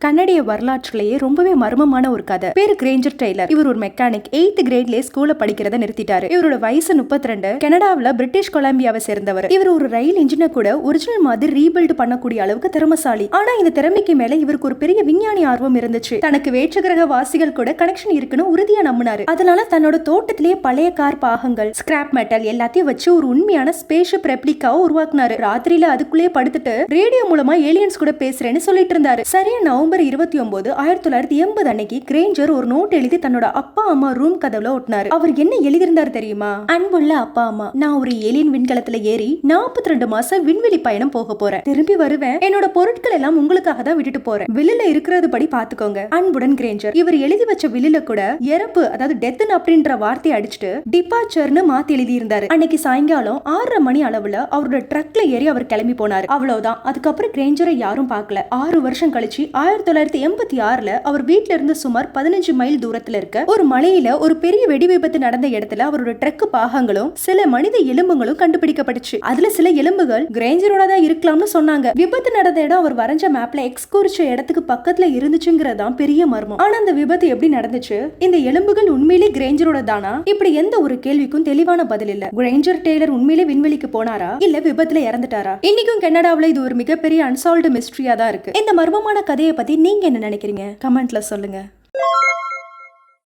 கன்னடிய வரலாற்றிலேயே ரொம்பவே மர்மமான ஒரு கதை. பேரு கிரேஞ்சர் டெய்லர். இவர் ஒரு மெக்கானிக். 8th கிரேட்லயே ஸ்கூல்ல படிக்கிறத நிறுத்திட்டாரு. இவரோட வயசு 32. கனடாவில பிரிட்டிஷ் கொலம்பியாவை சேர்ந்தவர். இவர் ஒரு ரயில் இன்ஜினை கூட ஒரிஜினல் மாதிரி ரீபில்ட் பண்ணக்கூடிய அளவுக்கு திறமசாலி. ஆனா இந்த திறமைக்கு மேல இவருக்கு ஒரு பெரிய விஞ்ஞானி ஆர்வம் இருந்துச்சு. தனக்கு வேற்றுகிரக வாசிகள் கூட கனெக்ஷன் இருக்குன்னு உறுதியா நம்பினாரு. அதனால தன்னோட தோட்டத்திலேயே பழைய கார் பாகங்கள், ஸ்கிராப் மெட்டல் எல்லாத்தையும் வச்சு ஒரு உண்மையான ஸ்பேஸ்ஷிப் ரெப்ளிகாவை உருவாக்குனாரு. ராத்திரியில அதுக்குள்ளேயே படுத்துட்டு ரேடியோ மூலமா ஏலியன்ஸ் கூட பேசுறேன்னு சொல்லிட்டு இருந்தாரு. சரியா நவம்பர் 29, 1980 அன்னைக்கு கிரேஞ்சர் ஒரு நோட் எழுதி தன்னோட அப்பா அம்மா ரூம் கதவுல ஒட்டினாரு. அவர் என்ன எழுதியிருந்தாரு தெரியுமா? அன்புள்ள அப்பா அம்மா, நான் ஒரு ஏலியன் விண்கலத்துல ஏறி 42 மாசம் விண்வெளி பயணம் போக போறேன். திரும்பி வருவேன். என்னோட பொருட்கள் எல்லாம் உங்களுக்காக தான் விட்டுட்டு போறேன். வில்லுல இருக்கிறது படி பாத்துக்கோங்க. அன்புடன் கிரேஞ்சர். இவர் எழுதி வச்ச வில்லுல கூட இறப்பு, அதாவது டெத் அப்படின்ற வார்த்தையை அடிச்சுட்டு டிபார்ச்சர்னு மாத்தி எழுதி இருந்தாரு. அன்னைக்கு சாயங்காலம் 6:30 மணி அளவுல அவரோட ட்ரக்ல ஏறி அவர் கிளம்பி போனாரு. அவ்வளவுதான். அதுக்கப்புறம் கிரேஞ்சரை யாரும் பார்க்கல. 6 வருஷம் கழிச்சு 1986 அவர் வீட்ல இருந்து சுமார் 15 மைல் தூரத்துல இருக்க ஒரு மலையில ஒரு பெரிய வெடி விபத்து நடந்த இடத்துல அவரோட ட்ரக் பாகங்களும் சில மனித எலும்புகளும் கண்டுபிடிக்கப்பட்டுச்சு. அதுல சில எலும்புகள் கிரேஞ்சரோட தான் இருக்கலாம்னு சொன்னாங்க. விபத்து நடந்த இடம் அவர் வரைஞ்ச மேப்ல எக்ஸ் குறிச்ச இடத்துக்கு பக்கத்துல இருந்துச்சுங்கிறதான் பெரிய மர்மம். ஆனா அந்த விபத்து எப்படி நடந்துச்சு? இந்த எலும்புகள் உண்மையிலே கிரேஞ்சரோட தானா? இப்படி எந்த ஒரு கேள்விக்கும் தெளிவான பதில் இல்ல. கிரேஞ்சர் டெய்லர் உண்மையிலே விண்வெளிக்கு போனாரா இல்ல விபத்துல இறந்துட்டாரா? இன்னைக்கும் கனடாவுல இது ஒரு மிகப்பெரிய அன்சால்வ்டு மிஸ்டரியா தான் இருக்கு. இந்த மர்மமான கதையை பத்தி நீங்க என்ன நினைக்கிறீங்க? கமெண்ட்ல சொல்லுங்க.